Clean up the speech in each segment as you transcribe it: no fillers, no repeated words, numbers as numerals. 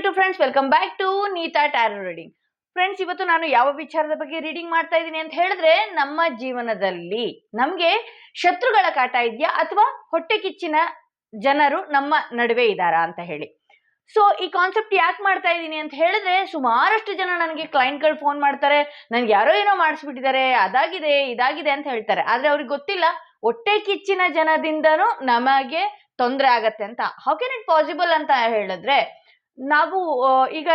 YouTube friends, welcome back to Neeta tarot reading. Friends, ಇವತ್ತು ನಾನು ಯಾವ ವಿಚಾರದ ಬಗ್ಗೆ ರೀಡಿಂಗ್ ಮಾಡ್ತಾ ಇದ್ದೀನಿ ಅಂತ ಹೇಳಿದ್ರೆ, ನಮ್ಮ ಜೀವನದಲ್ಲಿ ನಮ್ಗೆ ಶತ್ರುಗಳ ಕಾಟ ಇದೆಯಾ ಅಥವಾ ಹೊಟ್ಟೆ ಕಿಚ್ಚಿನ ಜನರು ನಮ್ಮ ನಡುವೆ ಇದ್ದಾರಾ ಅಂತ ಹೇಳಿ. ಸೊ ಈ ಕಾನ್ಸೆಪ್ಟ್ ಯಾಕೆ ಮಾಡ್ತಾ ಇದ್ದೀನಿ ಅಂತ ಹೇಳಿದ್ರೆ, ಸುಮಾರಷ್ಟು ಜನ ನನಗೆ ಕ್ಲೈಂಟ್ಗಳು ಫೋನ್ ಮಾಡ್ತಾರೆ, ನನ್ಗೆ ಯಾರೋ ಏನೋ ಮಾಡಿಸ್ಬಿಟ್ಟಿದ್ದಾರೆ, ಅದಾಗಿದೆ ಇದಾಗಿದೆ ಅಂತ ಹೇಳ್ತಾರೆ. ಆದ್ರೆ ಅವ್ರಿಗೆ ಗೊತ್ತಿಲ್ಲ, ಹೊಟ್ಟೆ ಕಿಚ್ಚಿನ ಜನದಿಂದನೂ ನಮಗೆ ತೊಂದರೆ ಆಗತ್ತೆ ಅಂತ. ಹೌ ಕ್ಯಾನ್ ಇಟ್ ಪಾಸಿಬಲ್ ಅಂತ ಹೇಳಿದ್ರೆ, ನಾವು ಈಗ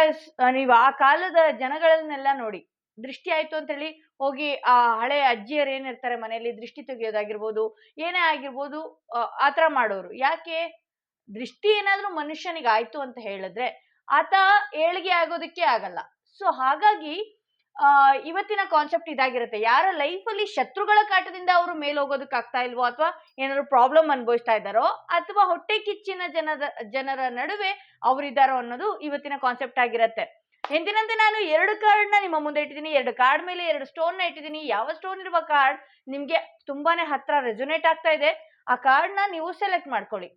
ನೀವು ಆ ಕಾಲದ ಜನಗಳನ್ನೆಲ್ಲ ನೋಡಿ, ದೃಷ್ಟಿ ಆಯ್ತು ಅಂತ ಹೇಳಿ ಹೋಗಿ ಆ ಹಳೆ ಅಜ್ಜಿಯರು ಏನಿರ್ತಾರೆ ಮನೆಯಲ್ಲಿ ದೃಷ್ಟಿ ತೆಗೆಯೋದಾಗಿರ್ಬೋದು, ಏನೇ ಆಗಿರ್ಬೋದು, ಆತರ ಮಾಡೋರು. ಯಾಕೆ? ದೃಷ್ಟಿ ಏನಾದ್ರೂ ಮನುಷ್ಯನಿಗೆ ಆಯ್ತು ಅಂತ ಹೇಳಿದ್ರೆ ಆತ ಏಳಿಗೆ ಆಗೋದಕ್ಕೆ ಆಗಲ್ಲ. ಸೊ ಹಾಗಾಗಿ ಇವತ್ತಿನ ಕಾನ್ಸೆಪ್ಟ್ ಇದಾಗಿರುತ್ತೆ. ಯಾರ ಲೈಫಲ್ಲಿ ಶತ್ರುಗಳ ಕಾಟದಿಂದ ಅವರು ಮೇಲೆ ಹೋಗೋದಕ್ಕೆ ಆಗ್ತಾ ಇಲ್ವೋ, ಅಥವಾ ಏನಾದ್ರು ಪ್ರಾಬ್ಲಮ್ ಅನುಭವಿಸ್ತಾ ಇದ್ದಾರೋ, ಅಥವಾ ಹೊಟ್ಟೆ ಕಿಚ್ಚಿನ ಜನರ ನಡುವೆ ಅವರಿದ್ದಾರೋ ಅನ್ನೋದು ಇವತ್ತಿನ ಕಾನ್ಸೆಪ್ಟ್ ಆಗಿರುತ್ತೆ. ಎಂದಿನಂತೆ ನಾನು 2 ಕಾರ್ಡ್ನ ನಿಮ್ಮ ಮುಂದೆ ಇಟ್ಟಿದ್ದೀನಿ. 2 ಕಾರ್ಡ್ ಮೇಲೆ 2 ಸ್ಟೋನ್ ನ ಇಟ್ಟಿದ್ದೀನಿ. ಯಾವ ಸ್ಟೋನ್ ಇರುವ ಕಾರ್ಡ್ ನಿಮ್ಗೆ ತುಂಬಾನೇ ಹತ್ರ ರೆಸೊನೇಟ್ ಆಗ್ತಾ ಇದೆ, ಆ ಕಾರ್ಡ್ ನ ನೀವು ಸೆಲೆಕ್ಟ್ ಮಾಡ್ಕೊಳ್ಳಿ.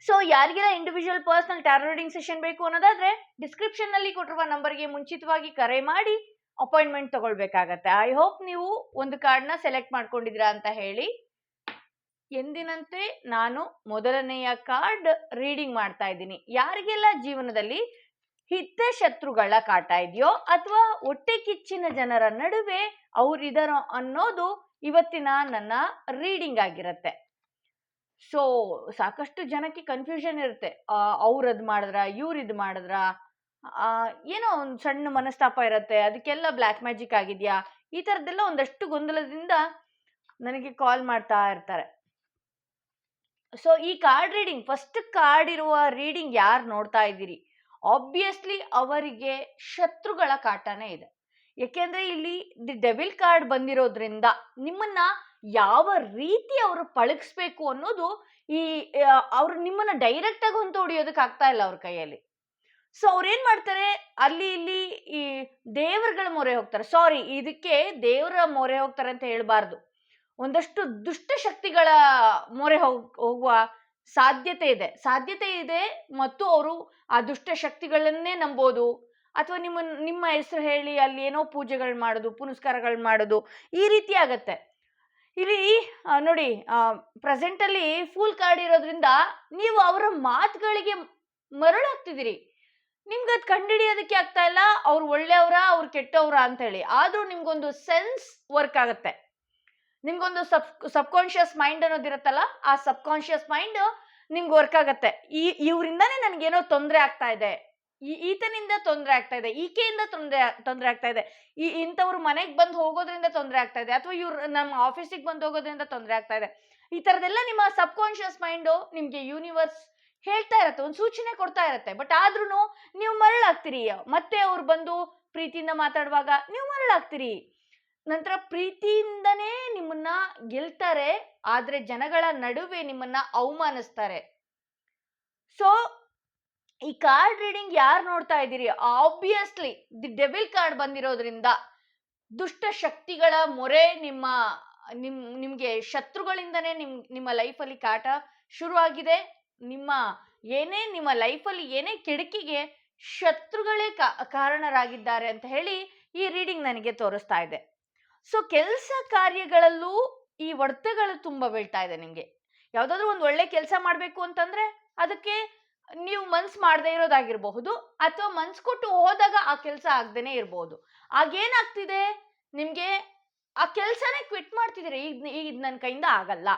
ಸೊ ಯಾರಿಗೆಲ್ಲ individual personal tarot reading session ಬೇಕು ಅನ್ನೋದಾದ್ರೆ ಡಿಸ್ಕ್ರಿಪ್ಷನ್ ನಲ್ಲಿ ಕೊಟ್ಟಿರುವ ನಂಬರ್ಗೆ ಮುಂಚಿತವಾಗಿ ಕರೆ ಮಾಡಿ ಅಪಾಯಿಂಟ್ಮೆಂಟ್ ತಗೊಳ್ಬೇಕಾಗತ್ತೆ. ಐ ಹೋಪ್ ನೀವು ಒಂದು ಕಾರ್ಡ್ನ ಸೆಲೆಕ್ಟ್ ಮಾಡ್ಕೊಂಡಿದ್ದೀರಾ ಅಂತ ಹೇಳಿ. ಎಂದಿನಂತೆ ನಾನು ಮೊದಲನೆಯ ಕಾರ್ಡ್ ರೀಡಿಂಗ್ ಮಾಡ್ತಾ ಇದ್ದೀನಿ. ಯಾರಿಗೆಲ್ಲ ಜೀವನದಲ್ಲಿ ಹಿತಶತ್ರುಗಳ ಕಾಟ ಇದೆಯೋ ಅಥವಾ ಹೊಟ್ಟೆ ಕಿಚ್ಚಿನ ಜನರ ನಡುವೆ ಅವರಿದಾರೋ ಅನ್ನೋದು ಇವತ್ತಿನ ನನ್ನ ರೀಡಿಂಗ್ ಆಗಿರುತ್ತೆ. ಸೊ ಸಾಕಷ್ಟು ಜನಕ್ಕೆ ಕನ್ಫ್ಯೂಷನ್ ಇರುತ್ತೆ, ಅವ್ರದ್ ಮಾಡಿದ್ರ ಇವ್ರಿದ್ ಮಾಡಿದ್ರ, ಏನೋ ಒಂದು ಸಣ್ಣ ಮನಸ್ತಾಪ ಇರುತ್ತೆ, ಅದಕ್ಕೆಲ್ಲ ಬ್ಲ್ಯಾಕ್ ಮ್ಯಾಜಿಕ್ ಆಗಿದ್ಯಾ, ಈ ತರದ್ದೆಲ್ಲ ಒಂದಷ್ಟು ಗೊಂದಲದಿಂದ ನನಗೆ ಕಾಲ್ ಮಾಡ್ತಾ ಇರ್ತಾರೆ. ಸೊ ಈ ಕಾರ್ಡ್ ರೀಡಿಂಗ್, ಫಸ್ಟ್ ಕಾರ್ಡ್ ಇರುವ ರೀಡಿಂಗ್ ಯಾರು ನೋಡ್ತಾ ಇದ್ದೀರಿ, ಆಬ್ವಿಯಸ್ಲಿ ಅವರಿಗೆ ಶತ್ರುಗಳ ಕಾಟನೇ ಇದೆ. ಯಾಕೆಂದ್ರೆ ಇಲ್ಲಿ ದಿ ಡೆವಿಲ್ ಕಾರ್ಡ್ ಬಂದಿರೋದ್ರಿಂದ ನಿಮ್ಮನ್ನ ಯಾವ ರೀತಿ ಅವರು ಪಳಗಿಸ್ಬೇಕು ಅನ್ನೋದು, ಈ ಅವ್ರು ನಿಮ್ಮನ್ನ ಡೈರೆಕ್ಟ್ ಆಗಿ ಹೊಂತ ಹೊಡಿಯೋದಕ್ಕೆ ಆಗ್ತಾ ಇಲ್ಲ ಅವ್ರ ಕೈಯಲ್ಲಿ. ಸೊ ಅವ್ರೇನ್ ಮಾಡ್ತಾರೆ, ಅಲ್ಲಿ ಇಲ್ಲಿ ಈ ದೇವರುಗಳ ಮೊರೆ ಹೋಗ್ತಾರೆ. ಸಾರಿ, ಇದಕ್ಕೆ ದೇವರ ಮೊರೆ ಹೋಗ್ತಾರೆ ಅಂತ ಹೇಳ್ಬಾರ್ದು, ಒಂದಷ್ಟು ದುಷ್ಟ ಶಕ್ತಿಗಳ ಮೊರೆ ಹೋಗುವ ಸಾಧ್ಯತೆ ಇದೆ. ಮತ್ತು ಅವರು ಆ ದುಷ್ಟ ಶಕ್ತಿಗಳನ್ನೇ ನಂಬೋದು, ಅಥವಾ ನಿಮ್ಮ ಹೆಸರು ಹೇಳಿ ಅಲ್ಲಿ ಏನೋ ಪೂಜೆಗಳು ಮಾಡೋದು, ಪುನಸ್ಕಾರಗಳು ಮಾಡೋದು, ಈ ರೀತಿ ಆಗತ್ತೆ. ಇಲ್ಲಿ ನೋಡಿ, ಪ್ರೆಸೆಂಟ್ ಅಲ್ಲಿ ಫುಲ್ ಕಾರ್ಡ್ ಇರೋದ್ರಿಂದ ನೀವು ಅವರ ಮಾತುಗಳಿಗೆ ಮರಳಾಗ್ತಿದ್ದೀರಿ. ನಿಮ್ಗೆ ಅದು ಕಂಡುಹಿಡಿಯೋದಕ್ಕೆ ಆಗ್ತಾ ಇಲ್ಲ, ಅವ್ರು ಒಳ್ಳೆಯವರ ಅವ್ರು ಕೆಟ್ಟವ್ರ ಅಂತ ಹೇಳಿ. ಆದ್ರೂ ನಿಮ್ಗೊಂದು ಸೆನ್ಸ್ ವರ್ಕ್ ಆಗತ್ತೆ, ನಿಮ್ಗೊಂದು ಸಬ್ಕಾನ್ಶಿಯಸ್ ಮೈಂಡ್ ಅನ್ನೋದಿರತ್ತಲ್ಲ, ಆ ಸಬ್ಕಾನ್ಶಿಯಸ್ ಮೈಂಡ್ ನಿಮ್ಗೆ ವರ್ಕ್ ಆಗತ್ತೆ. ಇವರಿಂದಾನೇ ನನ್ಗೇನೋ ತೊಂದರೆ ಆಗ್ತಾ ಇದೆ, ಈತನಿಂದ ತೊಂದರೆ ಆಗ್ತಾ ಇದೆ, ಈಕೆಯಿಂದ ತೊಂದರೆ ಆಗ್ತಾ ಇದೆ, ಇಂಥವ್ರು ಮನೆಗೆ ಬಂದು ಹೋಗೋದ್ರಿಂದ ತೊಂದರೆ ಆಗ್ತಾ ಇದೆ, ಅಥವಾ ಇವ್ರು ನಮ್ಮ ಆಫೀಸಿಗೆ ಬಂದು ಹೋಗೋದ್ರಿಂದ ತೊಂದರೆ ಆಗ್ತಾ ಇದೆ. ಈ ತರದೆಲ್ಲ ನಿಮ್ಮ ಸಬ್ಕಾನ್ಶಿಯಸ್ ಮೈಂಡು ನಿಮ್ಗೆ ಯೂನಿವರ್ಸ್ ಹೇಳ್ತಾ ಇರತ್ತೆ, ಒಂದು ಸೂಚನೆ ಕೊಡ್ತಾ ಇರತ್ತೆ. ಬಟ್ ಆದ್ರೂ ನೀವು ಮರಳಾಗ್ತೀರಿ. ಮತ್ತೆ ಅವ್ರು ಬಂದು ಪ್ರೀತಿಯಿಂದ ಮಾತಾಡುವಾಗ ನೀವು ಮರಳಾಗ್ತೀರಿ. ನಂತರ ಪ್ರೀತಿಯಿಂದನೇ ನಿಮ್ಮನ್ನ ಗೆಲ್ತಾರೆ, ಆದ್ರೆ ಜನಗಳ ನಡುವೆ ನಿಮ್ಮನ್ನ ಅವಮಾನಿಸ್ತಾರೆ. ಸೊ ಈ ಕಾರ್ಡ್ ರೀಡಿಂಗ್ ಯಾರು ನೋಡ್ತಾ ಇದ್ದೀರಿ, ಆಬ್ವಿಯಸ್ಲಿ ದಿ ಡೆವಿಲ್ ಕಾರ್ಡ್ ಬಂದಿರೋದ್ರಿಂದ ದುಷ್ಟ ಶಕ್ತಿಗಳ ಮೊರೆ ನಿಮ್ಗೆ ಶತ್ರುಗಳಿಂದನೇ ನಿಮ್ಮ ಲೈಫಲ್ಲಿ ಕಾಟ ಶುರುವಾಗಿದೆ. ನಿಮ್ಮ ಲೈಫಲ್ಲಿ ಏನೇ ಕೆಡುಕಿಗೆ ಶತ್ರುಗಳೇ ಕಾರಣರಾಗಿದ್ದಾರೆ ಅಂತ ಹೇಳಿ ಈ ರೀಡಿಂಗ್ ನನಗೆ ತೋರಿಸ್ತಾ ಇದೆ. ಸೊ ಕೆಲಸ ಕಾರ್ಯಗಳಲ್ಲೂ ಈ ಹೊಡೆತಗಳು ತುಂಬಾ ಬೀಳ್ತಾ ಇದೆ. ನಿಮ್ಗೆ ಯಾವ್ದಾದ್ರು ಒಂದು ಒಳ್ಳೆ ಕೆಲಸ ಮಾಡ್ಬೇಕು ಅಂತಂದ್ರೆ ಅದಕ್ಕೆ ನೀವು ಮನ್ಸು ಮಾಡದೇ ಇರೋದಾಗಿರ್ಬಹುದು, ಅಥವಾ ಮನ್ಸು ಕೊಟ್ಟು ಹೋದಾಗ ಆ ಕೆಲಸ ಆಗದೇನೆ ಇರಬಹುದು. ಆಗೇನಾಗ್ತಿದೆ, ನಿಮ್ಗೆ ಆ ಕೆಲಸನೇ ಕ್ವಿಟ್ ಮಾಡ್ತಿದ್ದೀರಿ. ಈಗ ನನ್ನ ಕೈಯಿಂದ ಆಗಲ್ಲ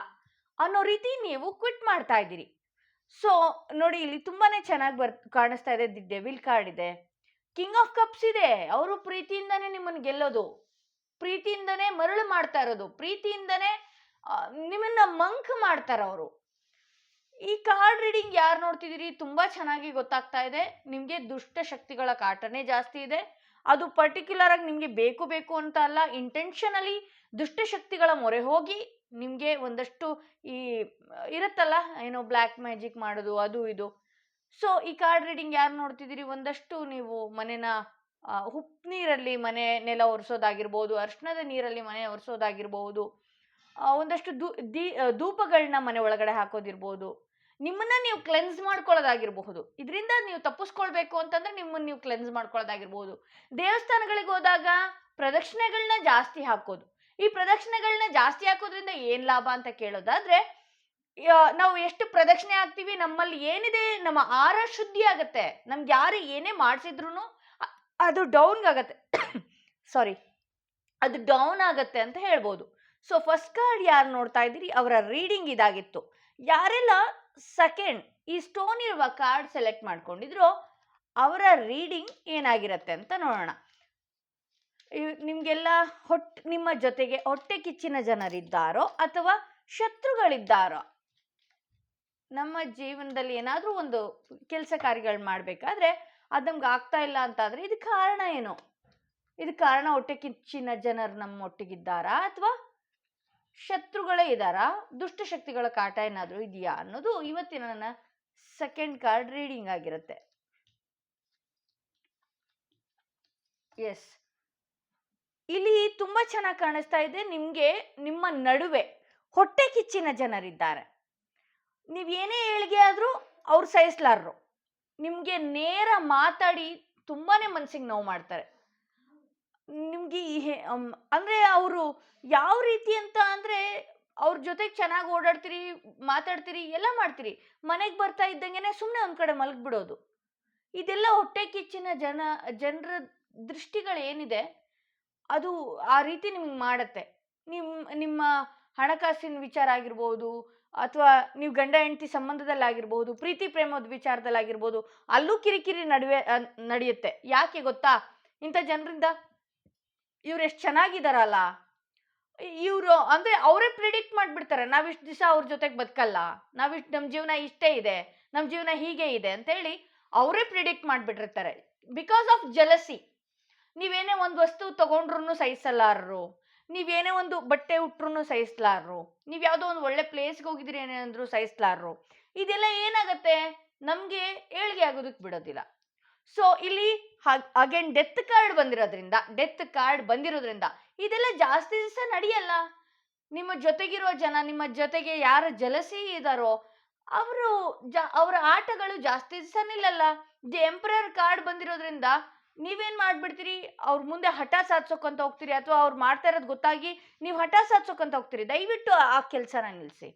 ಅನ್ನೋ ರೀತಿ ನೀವು ಕ್ವಿಟ್ ಮಾಡ್ತಾ ಇದ್ದೀರಿ. ಸೊ ನೋಡಿ, ಇಲ್ಲಿ ತುಂಬಾನೇ ಚೆನ್ನಾಗಿ ಕಾಣಿಸ್ತಾ ಇದೆ. ದಿ ಡೆವಿಲ್ ಕಾರ್ಡ್ ಇದೆ, ಕಿಂಗ್ ಆಫ್ ಕಪ್ಸ್ ಇದೆ. ಅವರು ಪ್ರೀತಿಯಿಂದಾನೇ ನಿಮ್ಮನ್ನ ಗೆಲ್ಲೋದು, ಪ್ರೀತಿಯಿಂದನೇ ಮರಳು ಮಾಡ್ತಾ ಇರೋದು, ಪ್ರೀತಿಯಿಂದನೇ ನಿಮ್ಮನ್ನ ಮಂಕ್ ಮಾಡ್ತಾರ ಅವರು. ಈ ಕಾರ್ಡ್ ರೀಡಿಂಗ್ ಯಾರು ನೋಡ್ತಿದ್ದೀರಿ, ತುಂಬಾ ಚೆನ್ನಾಗಿ ಗೊತ್ತಾಗ್ತಾ ಇದೆ, ನಿಮ್ಗೆ ದುಷ್ಟ ಶಕ್ತಿಗಳ ಕಾಟನೇ ಜಾಸ್ತಿ ಇದೆ. ಅದು ಪರ್ಟಿಕ್ಯುಲರ್ ಆಗಿ ನಿಮ್ಗೆ ಬೇಕು ಅಂತ ಅಲ್ಲ, ಇಂಟೆನ್ಷನಲಿ ದುಷ್ಟ ಶಕ್ತಿಗಳ ಮೊರೆ ಹೋಗಿ ನಿಮ್ಗೆ ಒಂದಷ್ಟು ಈ ಇರುತ್ತಲ್ಲ, ಏನೋ ಬ್ಲ್ಯಾಕ್ ಮ್ಯಾಜಿಕ್ ಮಾಡೋದು, ಅದು ಇದು. ಸೊ ಈ ಕಾರ್ಡ್ ರೀಡಿಂಗ್ ಯಾರು ನೋಡ್ತಿದ್ದೀರಿ, ಒಂದಷ್ಟು ನೀವು ಮನೆನ ಉಪ್ಪು ನೀರಲ್ಲಿ ಮನೆ ನೆಲ ಒರೆಸೋದಾಗಿರ್ಬೋದು, ಅರ್ಶನದ ನೀರಲ್ಲಿ ಮನೆ ಒರೆಸೋದಾಗಿರ್ಬಹುದು, ಒಂದಷ್ಟು ಧೂಪಗಳನ್ನ ಮನೆ ಒಳಗಡೆ ಹಾಕೋದಿರ್ಬೋದು, ನಿಮ್ಮನ್ನ ನೀವು ಕ್ಲೆನ್ಸ್ ಮಾಡ್ಕೊಳ್ಳೋದಾಗಿರಬಹುದು. ಇದರಿಂದ ನೀವು ತಪ್ಪಿಸ್ಕೊಳ್ಬೇಕು ಅಂತಂದ್ರೆ ನಿಮ್ಮನ್ನ ನೀವು ಕ್ಲೆನ್ಸ್ ಮಾಡ್ಕೊಳ್ಳೋದಾಗಿರ್ಬಹುದು. ದೇವಸ್ಥಾನಗಳಿಗೆ ಹೋದಾಗ ಪ್ರದಕ್ಷಿಣೆಗಳನ್ನ ಜಾಸ್ತಿ ಹಾಕೋದು. ಈ ಪ್ರದಕ್ಷಿಣೆಗಳನ್ನ ಜಾಸ್ತಿ ಹಾಕೋದ್ರಿಂದ ಏನ್ ಲಾಭ ಅಂತ ಕೇಳೋದಾದ್ರೆ, ನಾವು ಎಷ್ಟು ಪ್ರದಕ್ಷಿಣೆ ಹಾಕ್ತಿವಿ, ನಮ್ಮಲ್ಲಿ ಏನಿದೆ ನಮ್ಮ ಆಹಾರ ಶುದ್ಧಿ ಆಗತ್ತೆ. ನಮ್ಗೆ ಯಾರು ಏನೇ ಮಾಡಿಸಿದ್ರು ಅದು ಡೌನ್ ಆಗತ್ತೆ. ಸಾರಿ, ಅದು ಡೌನ್ ಆಗತ್ತೆ ಅಂತ ಹೇಳ್ಬೋದು. ಸೊ ಫಸ್ಟ್ ಕಾರ್ಡ್ ಯಾರು ನೋಡ್ತಾ ಇದ್ದೀರಿ ಅವರ ರೀಡಿಂಗ್ ಇದಾಗಿತ್ತು. ಯಾರೆಲ್ಲ ಸೆಕೆಂಡ್ ಈ ಸ್ಟೋನ್ ಇರುವ ಕಾರ್ಡ್ ಸೆಲೆಕ್ಟ್ ಮಾಡ್ಕೊಂಡಿದ್ರು ಅವರ ರೀಡಿಂಗ್ ಏನಾಗಿರತ್ತೆ ಅಂತ ನೋಡೋಣ. ನಿಮ್ಗೆಲ್ಲ ನಿಮ್ಮ ಜೊತೆಗೆ ಹೊಟ್ಟೆ ಕಿಚ್ಚಿನ ಜನರಿದ್ದಾರೋ ಅಥವಾ ಶತ್ರುಗಳಿದ್ದಾರೋ, ನಮ್ಮ ಜೀವನದಲ್ಲಿ ಏನಾದ್ರೂ ಒಂದು ಕೆಲಸ ಕಾರ್ಯಗಳು ಮಾಡ್ಬೇಕಾದ್ರೆ ಅದು ನಮ್ಗೆ ಆಗ್ತಾ ಇಲ್ಲ ಅಂತಾದ್ರೆ ಇದಕ್ಕೆ ಕಾರಣ ಏನು? ಇದಕ್ಕೆ ಕಾರಣ ಹೊಟ್ಟೆ ಕಿಚ್ಚಿನ ಜನರು ನಮ್ಮೊಟ್ಟಿಗಿದ್ದಾರಾ ಅಥವಾ ಶತ್ರುಗಳೇ ಇದ್ದಾರಾ, ದುಷ್ಟಶಕ್ತಿಗಳ ಕಾಟ ಏನಾದರೂ ಇದೆಯಾ ಅನ್ನೋದು ಇವತ್ತಿನ ನನ್ನ ಸೆಕೆಂಡ್ ಕಾರ್ಡ್ ರೀಡಿಂಗ್ ಆಗಿರುತ್ತೆ. ಎಸ್, ಇಲ್ಲಿ ತುಂಬಾ ಚೆನ್ನಾಗಿ ಕಾಣಿಸ್ತಾ ಇದೆ. ನಿಮ್ಗೆ ನಿಮ್ಮ ನಡುವೆ ಹೊಟ್ಟೆ ಕಿಚ್ಚಿನ ಜನರಿದ್ದಾರೆ. ನೀವ್ ಏನೇ ಏಳಿಗೆ ಆದ್ರೂ ಅವ್ರು ಸಹಿಸ್ಲಾರ್ರು. ನಿಮ್ಗೆ ನೇರ ಮಾತಾಡಿ ತುಂಬಾನೇ ಮನ್ಸಿಗೆ ನೋವು ಮಾಡ್ತಾರೆ. ನಿಮ್ಗೆ ಅಂದ್ರೆ ಅವರು ಯಾವ ರೀತಿ ಅಂತ ಅಂದ್ರೆ ಅವ್ರ ಜೊತೆಗೆ ಚೆನ್ನಾಗಿ ಓಡಾಡ್ತೀರಿ, ಮಾತಾಡ್ತೀರಿ, ಎಲ್ಲ ಮಾಡ್ತೀರಿ, ಮನೆಗೆ ಬರ್ತಾ ಇದ್ದಂಗೆನೆ ಸುಮ್ಮನೆ ಒಂದ್ ಕಡೆ ಮಲಗ್ಬಿಡೋದು. ಇದೆಲ್ಲ ಹೊಟ್ಟೆ ಕಿಚ್ಚಿನ ಜನರ ದೃಷ್ಟಿಗಳೇನಿದೆ ಅದು ಆ ರೀತಿ ನಿಮ್ಗೆ ಮಾಡತ್ತೆ. ನಿಮ್ಮ ಹಣಕಾಸಿನ ವಿಚಾರ ಆಗಿರ್ಬೋದು, ಅಥವಾ ನೀವು ಗಂಡ ಹೆಂಡತಿ ಸಂಬಂಧದಲ್ಲಾಗಿರ್ಬೋದು, ಪ್ರೀತಿ ಪ್ರೇಮದ ವಿಚಾರದಲ್ಲಾಗಿರ್ಬೋದು, ಅಲ್ಲೂ ಕಿರಿಕಿರಿ ನಡೆಯುತ್ತೆ. ಯಾಕೆ ಗೊತ್ತಾ? ಇಂಥ ಜನರಿಂದ ಇವ್ರು ಎಷ್ಟು ಚೆನ್ನಾಗಿದಾರಲ್ಲ, ಇವರು ಅಂದ್ರೆ ಅವರೇ ಪ್ರಿಡಿಕ್ಟ್ ಮಾಡ್ಬಿಡ್ತಾರೆ, ನಾವಿಷ್ಟು ದಿವಸ ಅವ್ರ ಜೊತೆಗೆ ಬದುಕಲ್ಲ, ನಮ್ಮ ಜೀವನ ಇಷ್ಟೇ ಇದೆ, ನಮ್ಮ ಜೀವನ ಹೀಗೆ ಇದೆ ಅಂತ ಹೇಳಿ ಅವರೇ ಪ್ರಿಡಿಕ್ಟ್ ಮಾಡ್ಬಿಟ್ಟಿರ್ತಾರೆ. Because of jealousy. ನೀವೇನೇ ಒಂದು ವಸ್ತು ತಗೊಂಡ್ರು ಸಹಿಸಲಾರರು, ನೀವೇನೇ ಒಂದು ಬಟ್ಟೆ ಉಟ್ರು ಸಹಿಸ್ಲಾರರು, ನೀವು ಯಾವುದೋ ಒಂದು ಒಳ್ಳೆ ಪ್ಲೇಸ್ಗೆ ಹೋಗಿದ್ರಿ ಏನೇನಂದ್ರು ಸಹಿಸ್ಲಾರರು. ಇದೆಲ್ಲ ಏನಾಗತ್ತೆ, ನಮ್ಗೆ ಏಳಿಗೆ ಆಗೋದಕ್ಕೆ ಬಿಡೋದಿಲ್ಲ. ಸೊ ಇಲ್ಲಿ ಅಗೇನ್ ಡೆತ್ ಕಾರ್ಡ್ ಬಂದಿರೋದ್ರಿಂದ ಇದೆಲ್ಲ ಜಾಸ್ತಿ ದಿವಸ ನಡೆಯಲ್ಲ. ನಿಮ್ಮ ಜೊತೆಗಿರೋ ಜನ, ನಿಮ್ಮ ಜೊತೆಗೆ ಯಾರು ಜಲಸಿ ಇದಾರೋ ಅವರ ಆಟಗಳು ಜಾಸ್ತಿ ದಿವಸ ನಿಲ್ಲಲ್ಲ. ದಿ ಎಂಪರರ್ ಕಾರ್ಡ್ ಬಂದಿರೋದ್ರಿಂದ ನೀವೇನ್ ಮಾಡ್ಬಿಡ್ತೀರಿ, ಅವ್ರ ಮುಂದೆ ಹಠ ಸಾಧಿಸೋಕಂತ ಹೋಗ್ತೀರಿ, ಅಥವಾ ಅವ್ರು ಮಾಡ್ತಾ ಇರೋದು ಗೊತ್ತಾಗಿ ನೀವು ಹಠ ಸಾಧಿಸೋಕಂತ ಹೋಗ್ತೀರಿ. ದಯವಿಟ್ಟು ಆ ಕೆಲಸನ ನಿಲ್ಲಿಸಿ.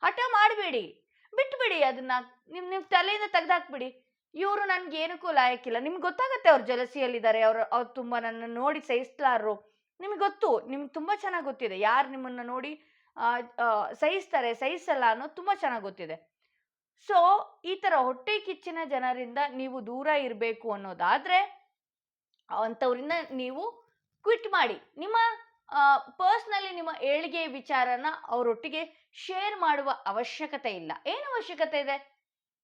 ಹಠ ಮಾಡಬೇಡಿ, ಬಿಟ್ಬಿಡಿ ಅದನ್ನ. ನಿಮ್ ತಲೆಯಿಂದ ತೆಗ್ದಾಕ್ಬಿಡಿ. ಇವರು ನನ್ಗೆ ಏನಕ್ಕೂ ಲಾಯಕ್ಕಿಲ್ಲ. ನಿಮ್ಗೆ ಗೊತ್ತಾಗತ್ತೆ ಅವ್ರು ಜಲಸಿಯಲ್ಲಿದ್ದಾರೆ, ಅವ್ರು ತುಂಬಾ ನನ್ನ ನೋಡಿ ಸಹಿಸ್ಲಾರು. ನಿಮ್ಗೆ ಗೊತ್ತು, ನಿಮ್ಗೆ ತುಂಬಾ ಚೆನ್ನಾಗಿ ಗೊತ್ತಿದೆ ಯಾರು ನಿಮ್ಮನ್ನ ನೋಡಿ ಸಹಿಸ್ತಾರೆ ಸಹಿಸಲ್ಲ ಅನ್ನೋದು ತುಂಬಾ ಚೆನ್ನಾಗಿ ಗೊತ್ತಿದೆ. ಸೊ ಈ ತರ ಹೊಟ್ಟೆ ಕಿಚ್ಚಿನ ಜನರಿಂದ ನೀವು ದೂರ ಇರಬೇಕು ಅನ್ನೋದಾದ್ರೆ ಅಂಥವ್ರಿಂದ ನೀವು ಕ್ವಿಟ್ ಮಾಡಿ. ನಿಮ್ಮ ಪರ್ಸ್ನಲಿ ನಿಮ್ಮ ಏಳಿಗೆ ವಿಚಾರನ ಅವರೊಟ್ಟಿಗೆ ಶೇರ್ ಮಾಡುವ ಅವಶ್ಯಕತೆ ಇಲ್ಲ. ಏನು ಅವಶ್ಯಕತೆ ಇದೆ?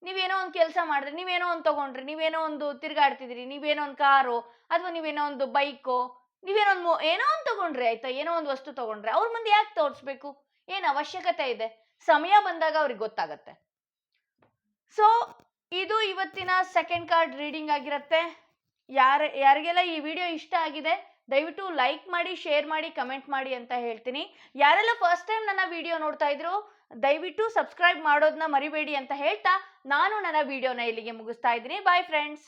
ನೀವೇನೋ ಒಂದು ಕೆಲಸ ಮಾಡಿದ್ರೆ, ನೀವೇನೋ ಒಂದು ತಗೊಂಡ್ರಿ, ನೀವೇನೋ ಒಂದು ತಿರ್ಗಾಡ್ತಿದ್ರಿ, ನೀವೇನೋ ಒಂದು ಕಾರು ಅಥವಾ ನೀವೇನೋ ಒಂದು ಬೈಕೋ, ಏನೋ ಒಂದು ತಗೊಂಡ್ರಿ, ಆಯ್ತಾ, ಏನೋ ಒಂದು ವಸ್ತು ತಗೊಂಡ್ರೆ ಅವ್ರ ಮುಂದೆ ಯಾಕೆ ತೋರಿಸ್ಬೇಕು? ಏನು ಅವಶ್ಯಕತೆ ಇದೆ? ಸಮಯ ಬಂದಾಗ ಅವ್ರಿಗೆ ಗೊತ್ತಾಗತ್ತೆ. ಸೊ ಇದು ಇವತ್ತಿನ ಸೆಕೆಂಡ್ ಕಾರ್ಡ್ ರೀಡಿಂಗ್ ಆಗಿರುತ್ತೆ. ಯಾರಿಗೆಲ್ಲ ಈ ವಿಡಿಯೋ ಇಷ್ಟ ಆಗಿದೆ ದಯವಿಟ್ಟು ಲೈಕ್ ಮಾಡಿ, ಶೇರ್ ಮಾಡಿ, ಕಮೆಂಟ್ ಮಾಡಿ ಅಂತ ಹೇಳ್ತೀನಿ. ಯಾರೆಲ್ಲ ಫಸ್ಟ್ ಟೈಮ್ ನನ್ನ ವಿಡಿಯೋ ನೋಡ್ತಾ ಇದ್ರು ದಯವಿಟ್ಟು ಸಬ್ಸ್ಕ್ರೈಬ್ ಮಾಡೋದನ್ನ ಮರಿಬೇಡಿ ಅಂತ ಹೇಳ್ತಾ ನಾನು ನನ್ನ ವಿಡಿಯೋನ ಇಲ್ಲಿಗೆ ಮುಗಿಸ್ತಾ ಇದ್ದೀನಿ. Bye friends.